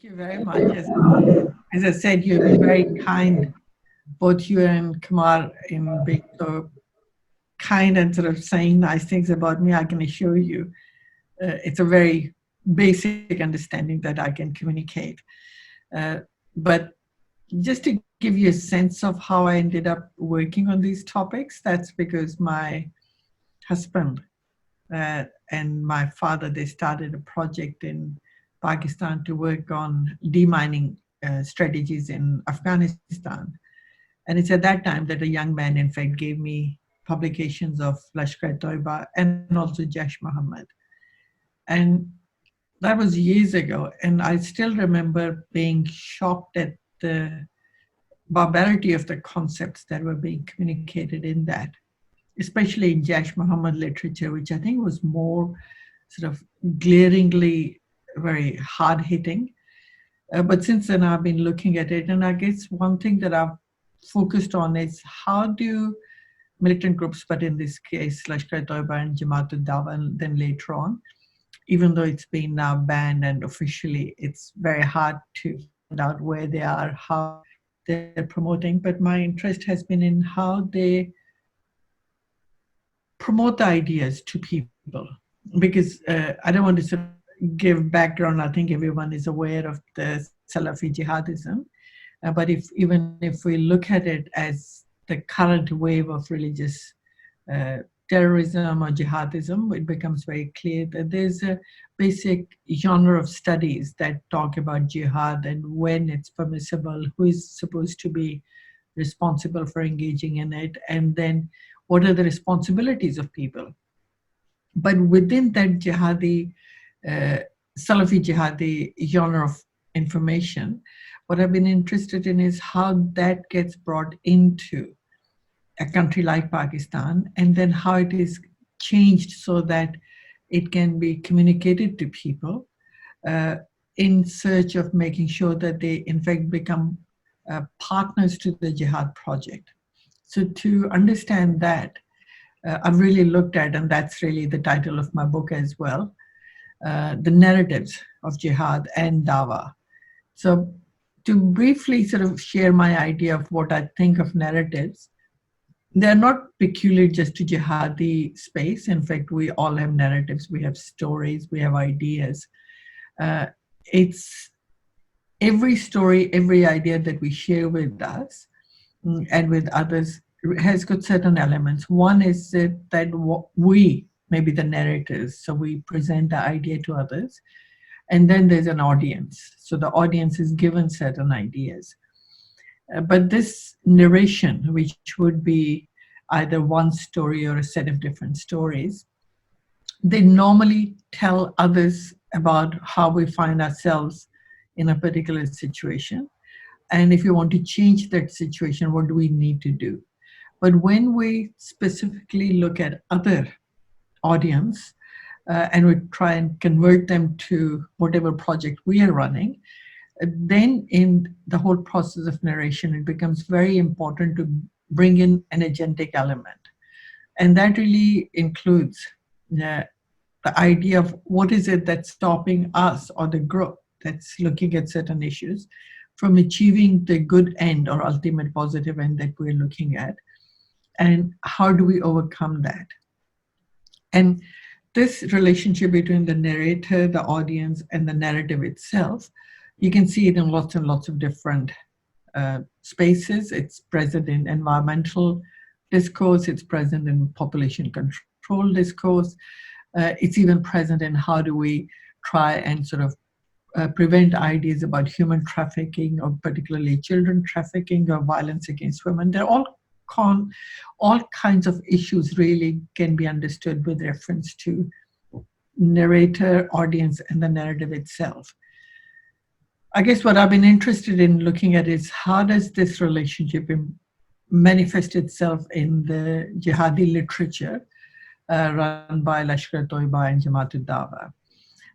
you very much. As I said, you've been very kind, both you and Kumar, in being so kind and sort of saying nice things about me. I can assure you, it's a very basic understanding that I can communicate. But just to give you a sense of how I ended up working on these topics, that's because my husband and my father, they started a project in Pakistan to work on demining strategies in Afghanistan. And it's at that time that a young man, in fact, gave me publications of Lashkar-e-Toiba and also Jaish Muhammad. And that was years ago. And I still remember being shocked at the barbarity of the concepts that were being communicated in that, especially in Jaish Muhammad literature, which I think was more sort of glaringly very hard-hitting. But since then, I've been looking at it. And I guess one thing that I've focused on is how do militant groups, but in this case, Lashkar-e-Toiba and Jamaat-ud-Dawa, and then later on, even though it's been now banned and officially, it's very hard to find out where they are, how they're promoting. But my interest has been in how they promote the ideas to people. Because I don't want to sort of give background. I think everyone is aware of the Salafi jihadism. But even if we look at it as the current wave of religious terrorism or jihadism, it becomes very clear that there's a basic genre of studies that talk about jihad and when it's permissible, who is supposed to be responsible for engaging in it, and then what are the responsibilities of people. But within that jihadi, Salafi jihadi genre of information, what I've been interested in is how that gets brought into a country like Pakistan, and then how it is changed so that it can be communicated to people in search of making sure that they in fact become partners to the jihad project. So to understand that, I've really looked at, and that's really the title of my book as well, the narratives of jihad and dawa. So to briefly sort of share my idea of what I think of narratives, they're not peculiar just to jihadi space. In fact, we all have narratives, we have stories, we have ideas. It's every story, every idea that we share with us and with others has got certain elements. One is that we, maybe the narrators, so we present the idea to others, and then there's an audience. So the audience is given certain ideas. But this narration, which would be either one story or a set of different stories, they normally tell others about how we find ourselves in a particular situation. And if you want to change that situation, what do we need to do? But when we specifically look at other audience and we try and convert them to whatever project we are running, then in the whole process of narration, it becomes very important to bring in an agentic element. And that really includes the idea of what is it that's stopping us or the group that's looking at certain issues from achieving the good end or ultimate positive end that we're looking at, and how do we overcome that? And this relationship between the narrator, the audience, and the narrative itself, you can see it in lots and lots of different spaces. It's present in environmental discourse, it's present in population control discourse, it's even present in how do we try and sort of prevent ideas about human trafficking, or particularly children trafficking or violence against women. They're all kinds of issues really can be understood with reference to narrator, audience, and the narrative itself. I guess what I've been interested in looking at is how does this relationship manifest itself in the jihadi literature run by Lashkar-e-Toiba and Jamaat-ud-Dawa.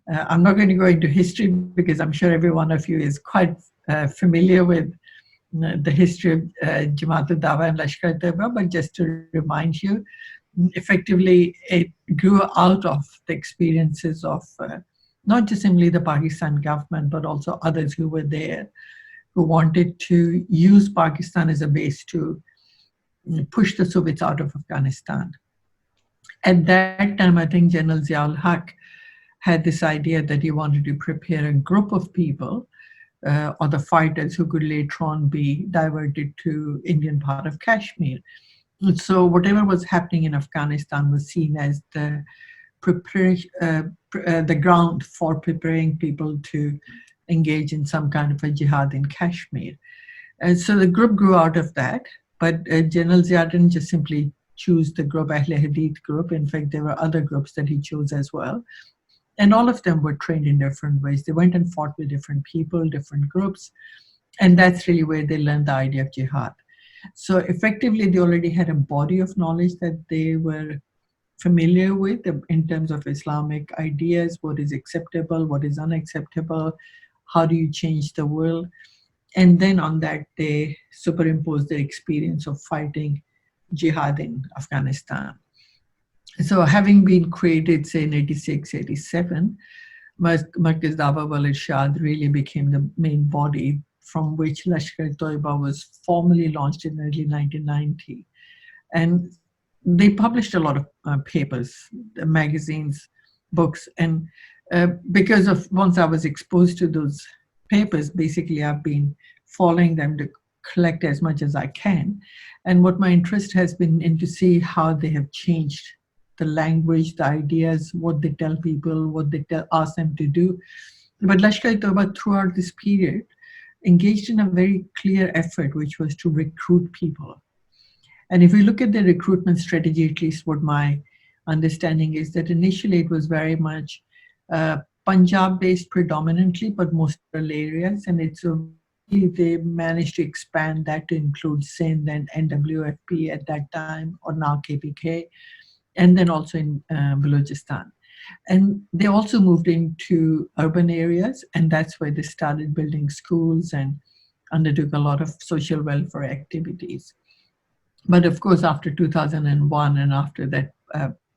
I'm not going to go into history because I'm sure every one of you is quite familiar with the history of Jamaat-ud-Dawa and Lashkar-e-Toiba, but just to remind you, effectively it grew out of the experiences of not just simply the Pakistan government, but also others who were there, who wanted to use Pakistan as a base to push the Soviets out of Afghanistan. At that time, I think General Ziaul Haq had this idea that he wanted to prepare a group of people or the fighters who could later on be diverted to Indian part of Kashmir. So whatever was happening in Afghanistan was seen as the the ground for preparing people to engage in some kind of a jihad in Kashmir. And so the group grew out of that, but General Zia didn't just simply choose the group, Ahle Hadith group. In fact, there were other groups that he chose as well. And all of them were trained in different ways. They went and fought with different people, different groups. And that's really where they learned the idea of jihad. So effectively, they already had a body of knowledge that they were familiar with in terms of Islamic ideas, what is acceptable, what is unacceptable, how do you change the world. And then on that, they superimpose their experience of fighting jihad in Afghanistan. So having been created, say, in 86, 87, Markaz Dawah wal Irshad really became the main body from which Lashkar-e-Toiba was formally launched in early 1990. And they published a lot of papers, magazines, books. And because of, once I was exposed to those papers, basically I've been following them to collect as much as I can. And what my interest has been in to see how they have changed the language, the ideas, what they tell people, what they ask them to do. But Lashkar-e-Toiba throughout this period engaged in a very clear effort, which was to recruit people. And if we look at the recruitment strategy, at least what my understanding is that initially it was very much Punjab-based predominantly, but most rural areas. And it's they managed to expand that to include Sindh and NWFP at that time, or now KPK, and then also in Balochistan. And they also moved into urban areas, and that's where they started building schools and undertook a lot of social welfare activities. But of course, after 2001 and after that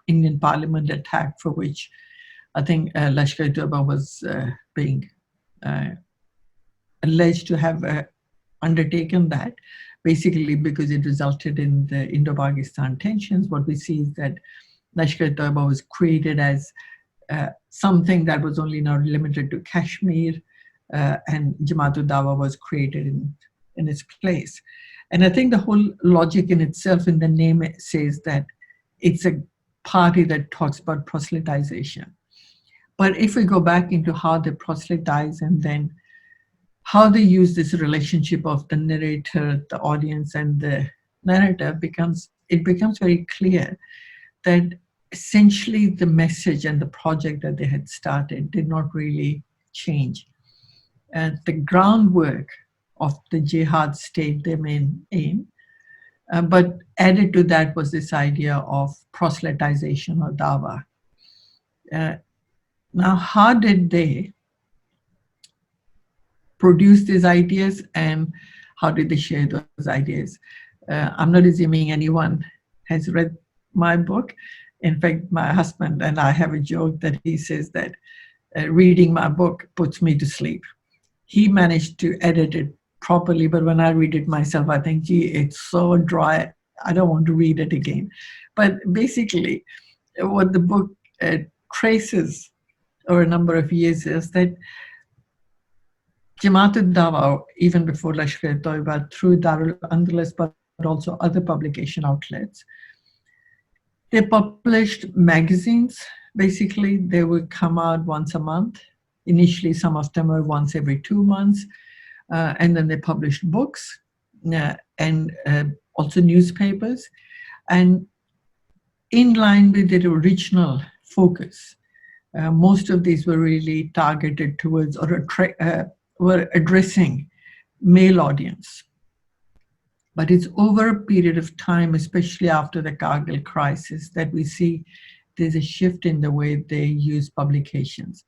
Indian Parliament attack, for which I think Lashkar-e-Toiba was being alleged to have undertaken that, basically because it resulted in the Indo-Pakistan tensions. What we see is that Lashkar-e-Toiba was created as something that was only now limited to Kashmir, and Jamaat-ud-Dawa was created in its place. And I think the whole logic in itself in the name says that it's a party that talks about proselytization. But if we go back into how they proselytize and then how they use this relationship of the narrator, the audience, and the narrator, it becomes very clear that essentially the message and the project that they had started did not really change. And the groundwork of the jihad stayed their main aim, but added to that was this idea of proselytization or dawah. Now, how did they produce these ideas and how did they share those ideas? I'm not assuming anyone has read my book. In fact, my husband and I have a joke that he says that reading my book puts me to sleep. He managed to edit it properly, but when I read it myself, I think, gee, it's so dry, I don't want to read it again. But basically, what the book traces over a number of years is that Jamaat-ud-Dawa, even before Lashkar-e-Toiba, through Darul Andalus, but also other publication outlets, they published magazines. Basically, they would come out once a month. Initially, some of them were once every 2 months. And then they published books and also newspapers. And in line with their original focus, most of these were really targeted towards or were addressing male audience. But it's over a period of time, especially after the Kargil crisis, that we see there's a shift in the way they use publications.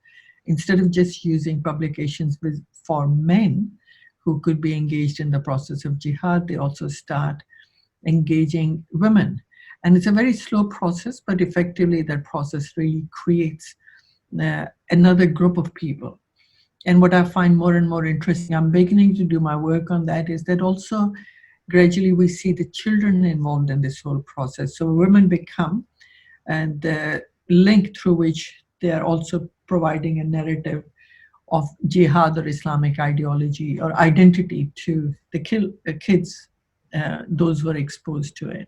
Instead of just using publications for men who could be engaged in the process of jihad, they also start engaging women. And it's a very slow process, but effectively that process really creates another group of people. And what I find more and more interesting, I'm beginning to do my work on that, is that also gradually we see the children involved in this whole process. So women become and the link through which they are also providing a narrative of jihad or Islamic ideology or identity to the kids, those who are exposed to it.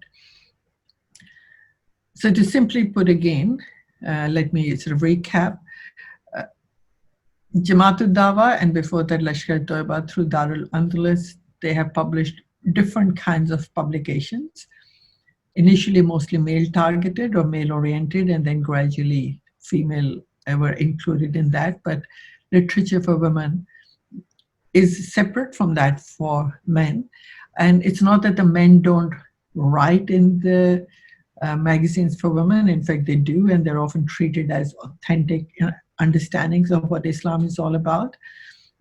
So to simply put again, let me sort of recap. Jamaatul Dawa and before that Lashkar-e-Toiba through Darul Andalus, they have published different kinds of publications, initially mostly male targeted or male oriented, and then gradually female were included in that. But literature for women is separate from that for men. And it's not that the men don't write in the magazines for women. In fact, they do, and they're often treated as authentic understandings of what Islam is all about.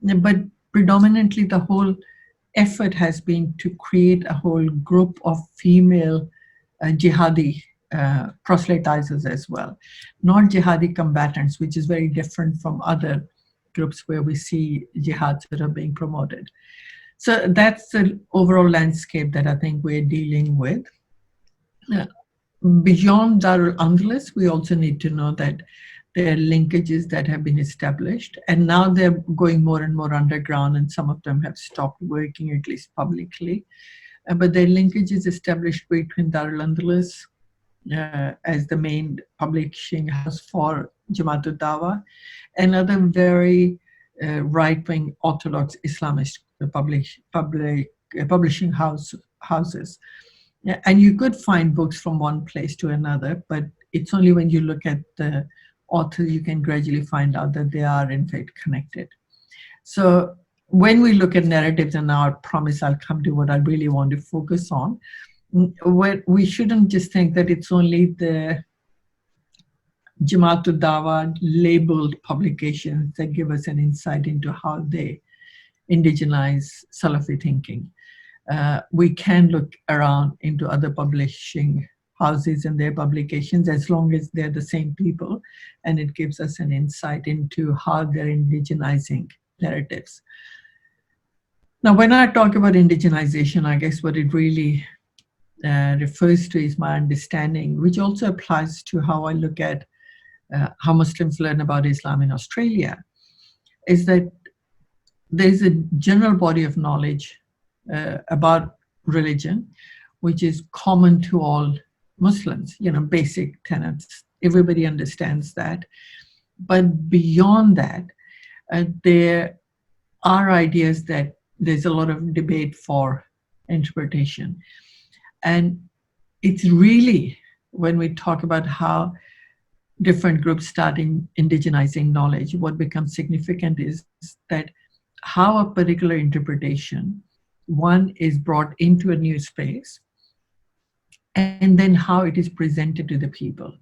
But predominantly, the whole effort has been to create a whole group of female jihadi proselytizers as well, not jihadi combatants, which is very different from other groups where we see jihad sort of being promoted. So that's the overall landscape that I think we're dealing with. Beyond Darul Andalus, we also need to know that there are linkages that have been established, and now they're going more and more underground, and some of them have stopped working, at least publicly. But there are linkages established between Darul Andalus as the main publishing house for Jamaatul Dawa and other very right-wing Orthodox Islamist publishing houses. Yeah, and you could find books from one place to another, but it's only when you look at the author you can gradually find out that they are in fact connected. So when we look at narratives, and now I promise I'll come to what I really want to focus on, where we shouldn't just think that it's only the Jamaatul Dawa labeled publications that give us an insight into how they indigenize Salafi thinking. We can look around into other publishing houses and their publications as long as they're the same people, and it gives us an insight into how they're indigenizing narratives. Now, when I talk about indigenization, I guess what it really refers to is my understanding, which also applies to how I look at how Muslims learn about Islam in Australia, is that there's a general body of knowledge about religion, which is common to all Muslims, basic tenets. Everybody understands that. But beyond that, there are ideas that there's a lot of debate for interpretation. And it's really, when we talk about how different groups start indigenizing knowledge, what becomes significant is that how a particular interpretation, one, is brought into a new space, and then how it is presented to the people.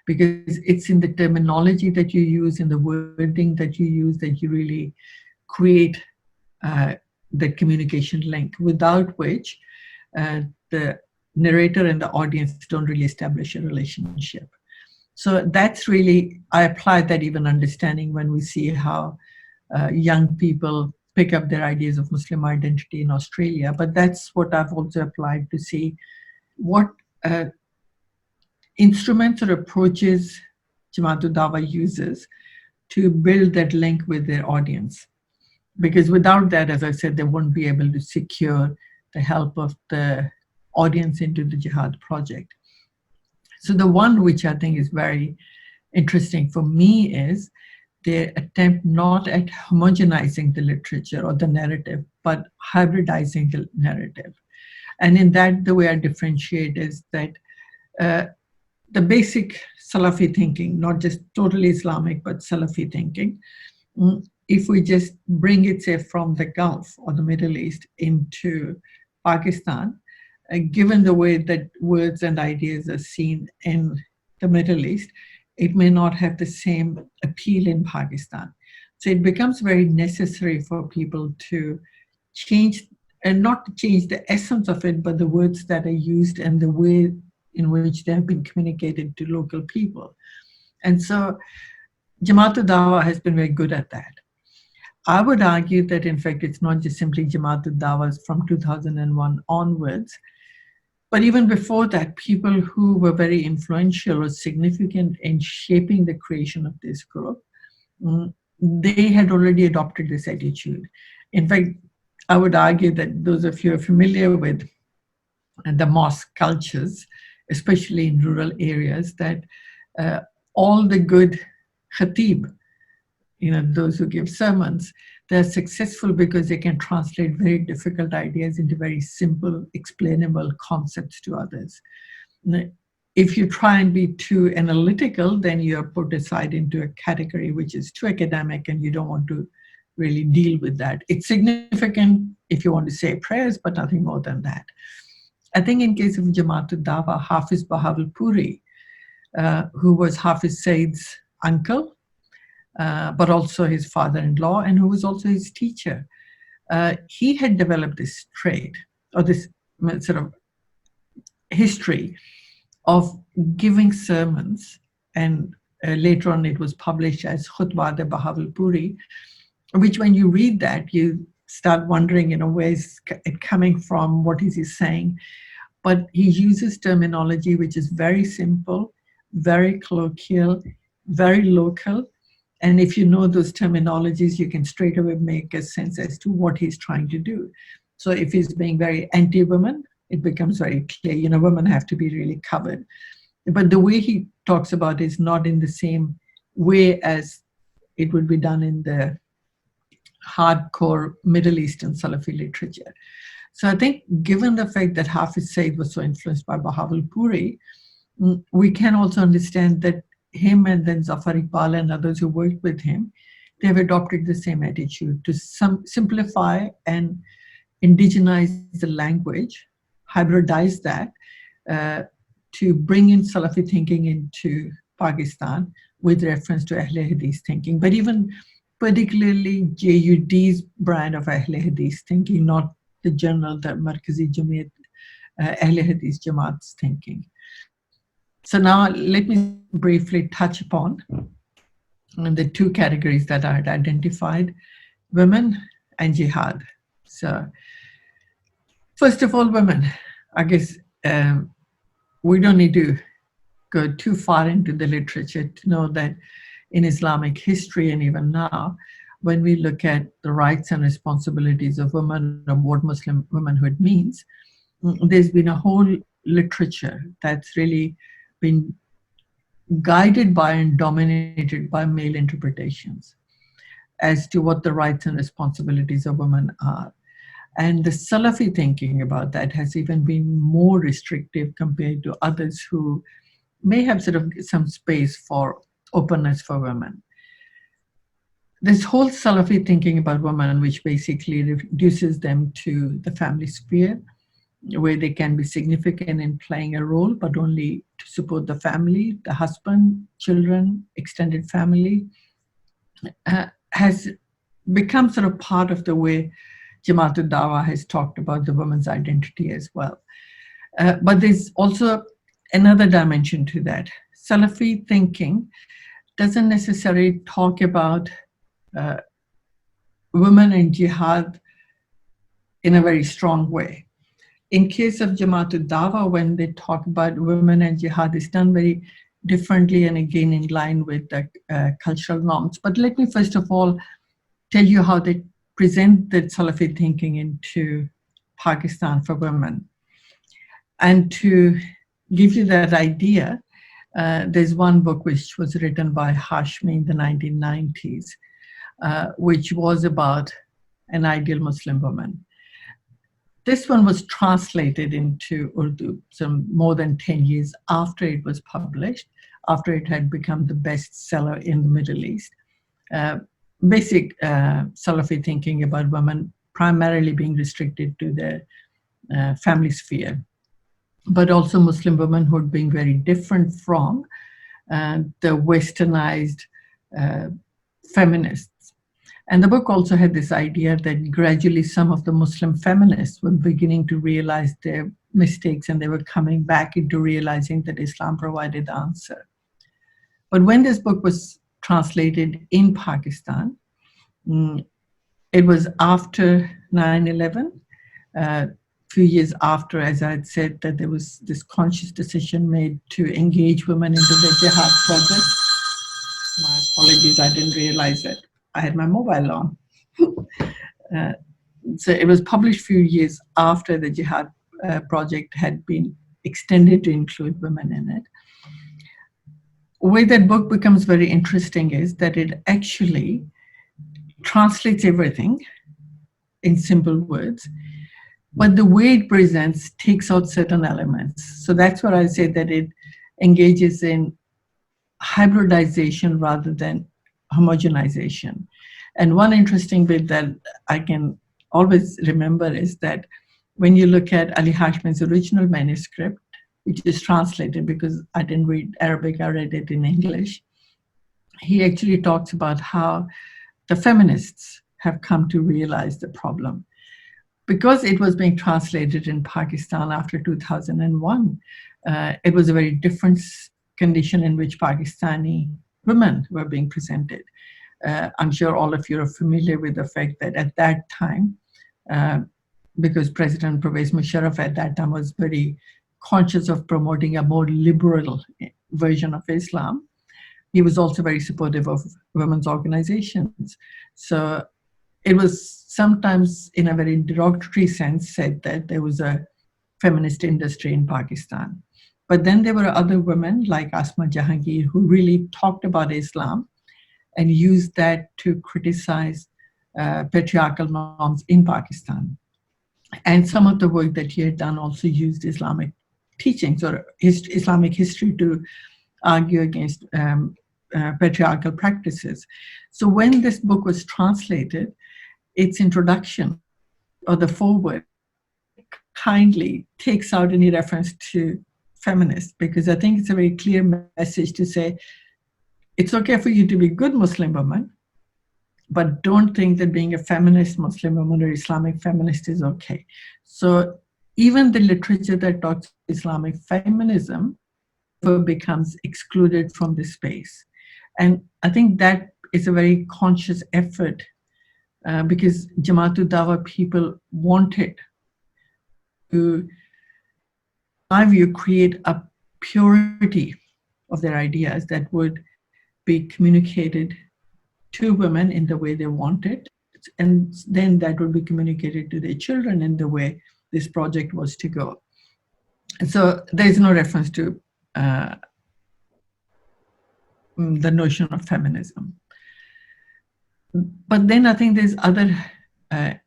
Because it's in the terminology that you use, in the wording that you use, that you really create the communication link, without which the narrator and the audience don't really establish a relationship. So that's really, I apply that even understanding when we see how young people pick up their ideas of Muslim identity in Australia. But that's what I've also applied to see what instruments or approaches Jamaatul Dawa uses to build that link with their audience. Because without that, as I said, they won't be able to secure the help of the audience into the Jihad project. So the one which I think is very interesting for me is their attempt not at homogenizing the literature or the narrative, but hybridizing the narrative. And in that, the way I differentiate is that the basic Salafi thinking, not just totally Islamic, but Salafi thinking, if we just bring it, say, from the Gulf or the Middle East into Pakistan, given the way that words and ideas are seen in the Middle East, it may not have the same appeal in Pakistan. So it becomes very necessary for people to change, and not to change the essence of it, but the words that are used and the way in which they have been communicated to local people. And so Jamaat al-Dawa has been very good at that. I would argue that, in fact, it's not just simply Jamaat al-Dawas from 2001 onwards, but even before that, people who were very influential or significant in shaping the creation of this group, they had already adopted this attitude. In fact, I would argue that those of you who are familiar with the mosque cultures, especially in rural areas, that all the good khatib, those who give sermons, they're successful because they can translate very difficult ideas into very simple, explainable concepts to others. If you try and be too analytical, then you're put aside into a category which is too academic and you don't want to really deal with that. It's significant if you want to say prayers, but nothing more than that. I think in case of Jamaat al-Dawa, Hafiz Bahawalpuri, who was Hafiz Said's uncle, but also his father-in-law, and who was also his teacher, he had developed this trait, or this sort of history of giving sermons, and later on it was published as Khutbah de Bahawalpuri, which when you read that, you start wondering, where is it coming from, what is he saying? But he uses terminology which is very simple, very colloquial, very local. And if you know those terminologies, you can straight away make a sense as to what he's trying to do. So if he's being very anti-women, it becomes very clear, women have to be really covered. But the way he talks about it is not in the same way as it would be done in the hardcore Middle Eastern Salafi literature. So I think given the fact that Hafiz Said was so influenced by Bahawalpuri, we can also understand that him and then Zafar Iqbal and others who worked with him, they've adopted the same attitude to simplify and indigenize the language, hybridize that, to bring in Salafi thinking into Pakistan with reference to Ahle Hadith thinking, but even particularly JUD's brand of Ahle Hadith thinking, not the general, the Markazi Jamaat, Ahle Hadith Jamaat's thinking. So now let me briefly touch upon the two categories that I had identified, women and jihad. So first of all, women. I guess we don't need to go too far into the literature to know that in Islamic history and even now, when we look at the rights and responsibilities of women or what Muslim womanhood means, there's been a whole literature that's really been guided by and dominated by male interpretations as to what the rights and responsibilities of women are. And the Salafi thinking about that has even been more restrictive compared to others who may have sort of some space for openness for women. This whole Salafi thinking about women, which basically reduces them to the family sphere, where they can be significant in playing a role, but only to support the family, the husband, children, extended family, has become sort of part of the way Jamaat al-Dawa has talked about the woman's identity as well. But there's also another dimension to that. Salafi thinking doesn't necessarily talk about women and jihad in a very strong way. In case of Jamaat al-Dawa, when they talk about women and jihad, it's done very differently and again in line with the cultural norms. But let me first of all tell you how they present the Salafi thinking into Pakistan for women. And to give you that idea, there's one book which was written by Hashmi in the 1990s, which was about an ideal Muslim woman. This one was translated into Urdu some more than 10 years after it was published, after it had become the bestseller in the Middle East. Basic Salafi thinking about women primarily being restricted to the family sphere, but also Muslim womanhood being very different from the westernized feminists. And the book also had this idea that gradually some of the Muslim feminists were beginning to realize their mistakes and they were coming back into realizing that Islam provided the answer. But when this book was translated in Pakistan. It was after 9/11, few years after, as I had said, that there was this conscious decision made to engage women into the Jihad project. My apologies, I didn't realize that I had my mobile on. So it was published a few years after the Jihad project had been extended to include women in it. The way that book becomes very interesting is that it actually translates everything in simple words, but the way it presents takes out certain elements. So that's what I say, that it engages in hybridization rather than homogenization. And one interesting bit that I can always remember is that when you look at Ali Hashmi's original manuscript, which is translated because I didn't read Arabic, I read it in English, he actually talks about how the feminists have come to realize the problem. Because it was being translated in Pakistan after 2001, it was a very different condition in which Pakistani women were being presented. I'm sure all of you are familiar with the fact that at that time, because President Pervez Musharraf at that time was very conscious of promoting a more liberal version of Islam, he was also very supportive of women's organizations. So it was sometimes in a very derogatory sense said that there was a feminist industry in Pakistan. But then there were other women like Asma Jahangir who really talked about Islam and used that to criticize patriarchal norms in Pakistan. And some of the work that he had done also used Islamic teachings or Islamic history to argue against patriarchal practices. So when this book was translated, its introduction or the foreword kindly takes out any reference to feminists, because I think it's a very clear message to say, it's okay for you to be a good Muslim woman, but don't think that being a feminist Muslim woman or Islamic feminist is okay. So even the literature that talks Islamic feminism becomes excluded from this space. And I think that is a very conscious effort because Jamaatul Dawa people wanted to, in my view, create a purity of their ideas that would be communicated to women in the way they wanted, and then that would be communicated to their children in the way this project was to go. And so there is no reference to the notion of feminism. But then I think there's other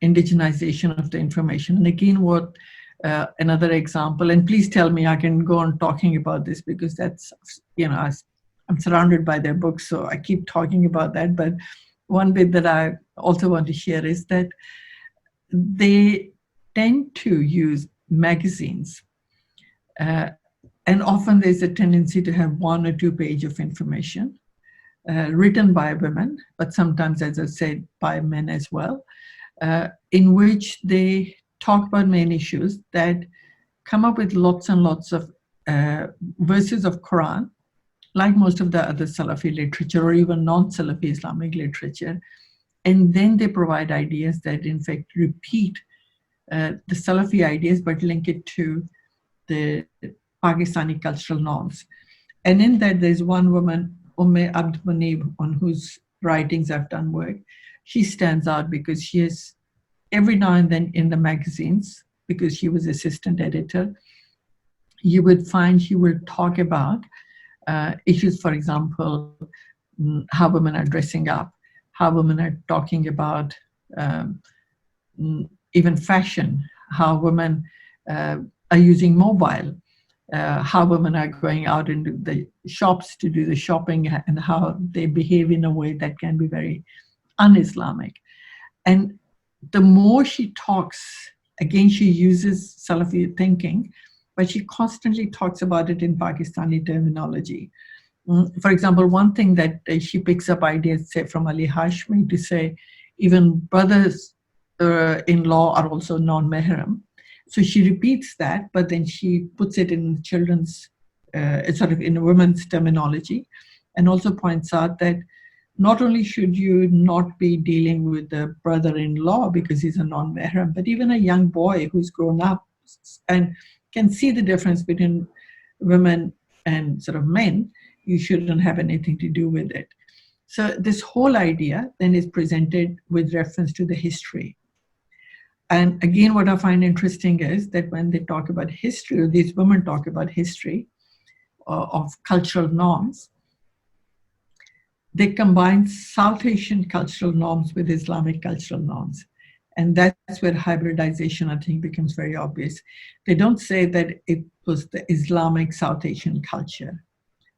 indigenization of the information. And again, what another example, and please tell me I can go on talking about this because that's, you know, I'm surrounded by their books, so I keep talking about that. But one bit that I also want to share is that they tend to use magazines. And often there's a tendency to have 1 or 2 pages of information written by women, but sometimes, as I said, by men as well, in which they talk about main issues that come up with lots and lots of verses of Quran, like most of the other Salafi literature or even non-Salafi Islamic literature. And then they provide ideas that in fact repeat the Salafi ideas, but link it to the Pakistani cultural norms. And in that, there's one woman, Abd Munib, on whose writings I've done work. She stands out because she is every now and then in the magazines, because she was assistant editor, you would find she would talk about issues, for example, how women are dressing up, how women are talking about even fashion, how women are using mobile, how women are going out into the shops to do the shopping, and how they behave in a way that can be very un-Islamic. And the more she talks, again, she uses Salafi thinking, but she constantly talks about it in Pakistani terminology. For example, one thing that she picks up ideas, say, from Ali Hashmi to say, even brothers-in-law are also non-mahram. So she repeats that, but then she puts it in children's, sort of in women's terminology, and also points out that not only should you not be dealing with the brother-in-law because he's a non-mahram, but even a young boy who's grown up and can see the difference between women and sort of men, you shouldn't have anything to do with it. So this whole idea then is presented with reference to the history. And again, what I find interesting is that when they talk about history, or these women talk about history of cultural norms, they combine South Asian cultural norms with Islamic cultural norms. And that's where hybridization, I think, becomes very obvious. They don't say that it was the Islamic South Asian culture,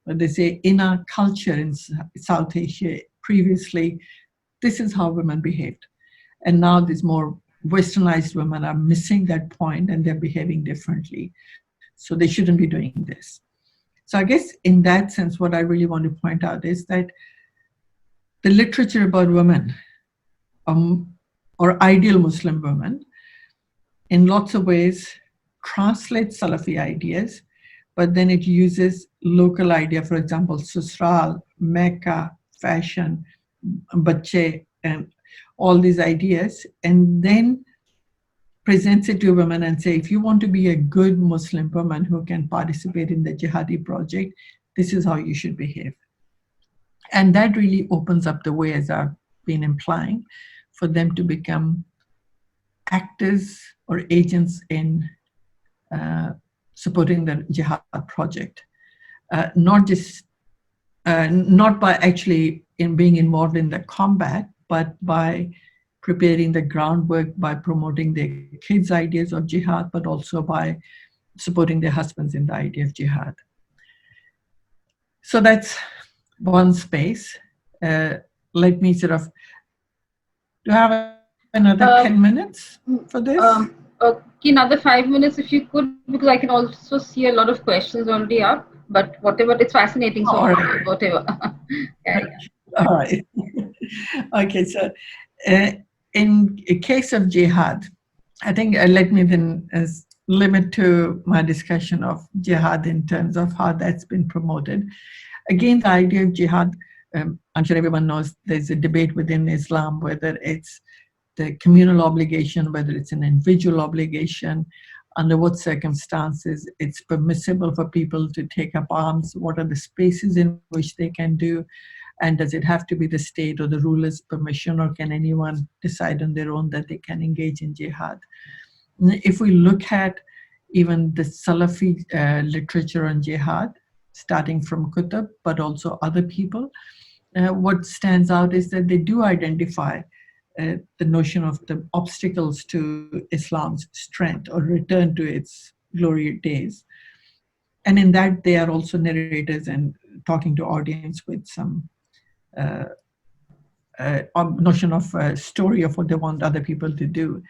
but they say in our culture in South Asia, previously, this is how women behaved. And now these more westernized women are missing that point and they're behaving differently. So they shouldn't be doing this. So I guess in that sense, what I really want to point out is that the literature about women or ideal Muslim women in lots of ways translates Salafi ideas, but then it uses local idea, for example, susral, Mecca, fashion, bache, and all these ideas, and then presents it to women and say, if you want to be a good Muslim woman who can participate in the jihadi project, this is how you should behave. And that really opens up the way, as I've been implying, for them to become actors or agents in supporting the jihad project. Not by actually in being involved in the combat, but by preparing the groundwork, by promoting their kids' ideas of jihad, but also by supporting their husbands in the idea of jihad. So that's one space. Let me sort of, do I have another 10 minutes for this? Okay, another 5 minutes if you could, because I can also see a lot of questions already up, but whatever, it's fascinating, so right. Whatever. Yeah. All right. Okay, so in a case of jihad, I think let me then limit to my discussion of jihad in terms of how that's been promoted. Again, the idea of jihad, I'm sure everyone knows there's a debate within Islam whether it's the communal obligation, whether it's an individual obligation, under what circumstances it's permissible for people to take up arms, what are the spaces in which they can do, and does it have to be the state or the ruler's permission, or can anyone decide on their own that they can engage in jihad? If we look at even the Salafi literature on jihad, starting from Qutb, but also other people, what stands out is that they do identify the notion of the obstacles to Islam's strength or return to its glory days. And in that, they are also narrators and talking to audience with some notion of a story of what they want other people to do.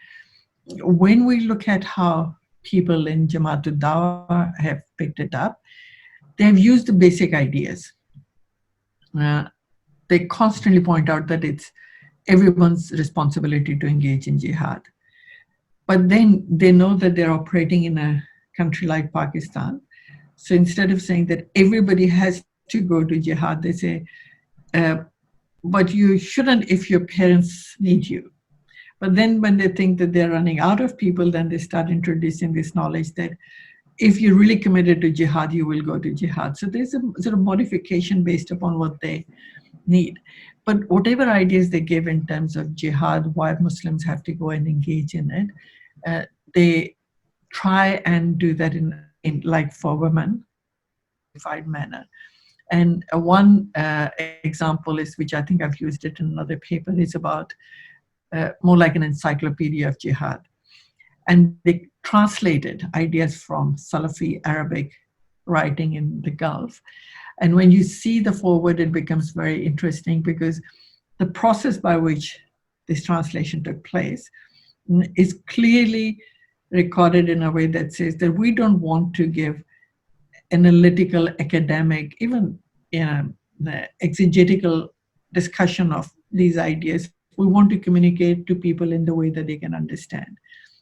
When we look at how people in Jamaatul Dawah have picked it up, they have used the basic ideas. They constantly point out that it's everyone's responsibility to engage in jihad. But then they know that they're operating in a country like Pakistan. So instead of saying that everybody has to go to jihad, they say, but you shouldn't if your parents need you. But then when they think that they're running out of people, then they start introducing this knowledge that if you're really committed to jihad, you will go to jihad. So there's a sort of modification based upon what they need. But whatever ideas they give in terms of jihad, why Muslims have to go and engage in it, they try and do that in like for women, in a manner. And one example is, which I think I've used it in another paper, is about more like an encyclopedia of jihad. And they translated ideas from Salafi Arabic writing in the Gulf. And when you see the forward, it becomes very interesting because the process by which this translation took place is clearly recorded in a way that says that we don't want to give analytical, academic, even exegetical discussion of these ideas. We want to communicate to people in the way that they can understand.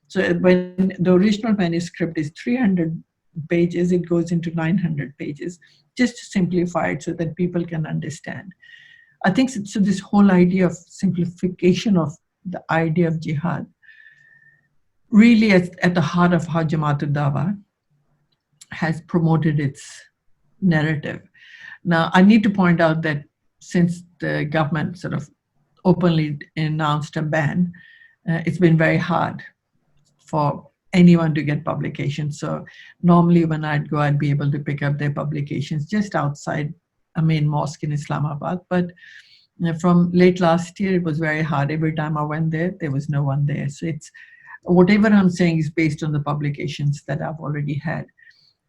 So when the original manuscript is 300 pages, it goes into 900 pages, just to simplify it so that people can understand. I think so. This whole idea of simplification of the idea of jihad really is at the heart of how Jamaat al-Dawa has promoted its narrative. Now, I need to point out that since the government sort of openly announced a ban, it's been very hard for anyone to get publications. So normally when I'd go, I'd be able to pick up their publications just outside a main mosque in Islamabad. But from late last year, it was very hard. Every time I went there was no one there. So it's whatever I'm saying is based on the publications that I've already had.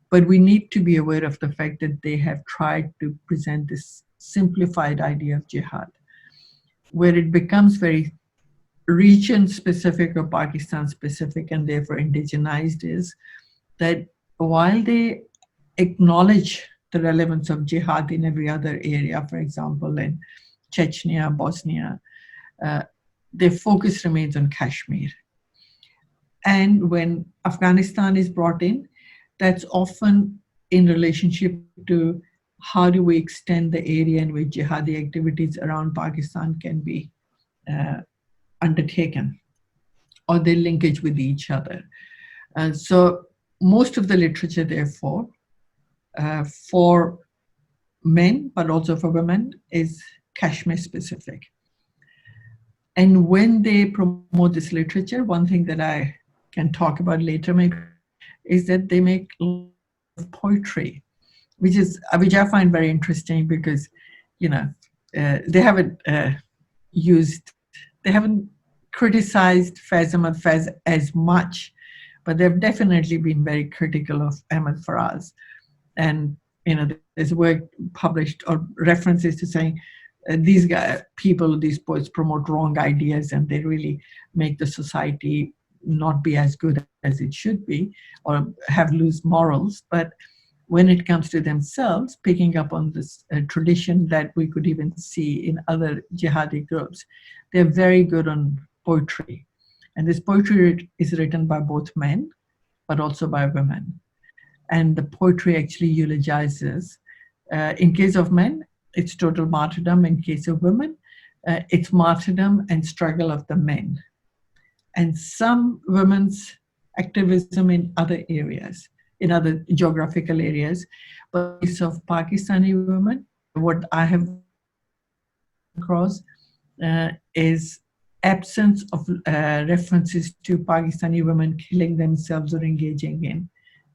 But we need to be aware of the fact that they have tried to present this simplified idea of jihad, where it becomes very region specific or Pakistan specific and therefore indigenized, is that while they acknowledge the relevance of jihad in every other area, for example, in Chechnya, Bosnia, their focus remains on Kashmir. And when Afghanistan is brought in, that's often in relationship to how do we extend the area in which jihadi activities around Pakistan can be undertaken, or their linkage with each other. So most of the literature, therefore, for men, but also for women, is Kashmir specific. And when they promote this literature, one thing that I can talk about later maybe is that they make poetry, which I find very interesting because, they haven't they haven't criticized Faiz Ahmad Faiz as much, but they've definitely been very critical of Ahmad Faraz. And, there's work published or references to saying these poets promote wrong ideas and they really make the society not be as good as it should be or have loose morals. But when it comes to themselves, picking up on this tradition that we could even see in other jihadi groups, they're very good on poetry. And this poetry is written by both men, but also by women. And the poetry actually eulogizes. In case of men, it's total martyrdom. In case of women, it's martyrdom and struggle of the men. And some women's activism in other areas, in other geographical areas. But in case of Pakistani women, what I have across is absence of references to Pakistani women killing themselves or engaging in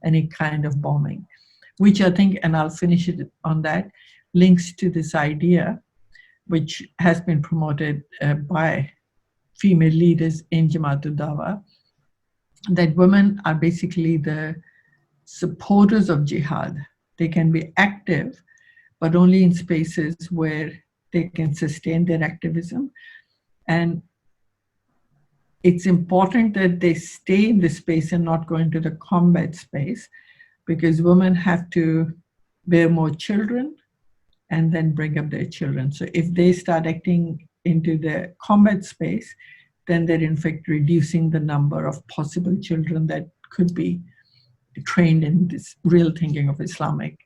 any kind of bombing, which I think, and I'll finish it on that, links to this idea, which has been promoted by female leaders in Jamaat al-Dawa, that women are basically the supporters of jihad. They can be active, but only in spaces where they can sustain their activism. And it's important that they stay in this space and not go into the combat space, because women have to bear more children and then bring up their children. So if they start acting into the combat space, then they're in fact reducing the number of possible children that could be trained in this real thinking of Islamic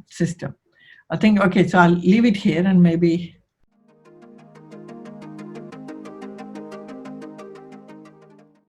system. I think, okay, so I'll leave it here and maybe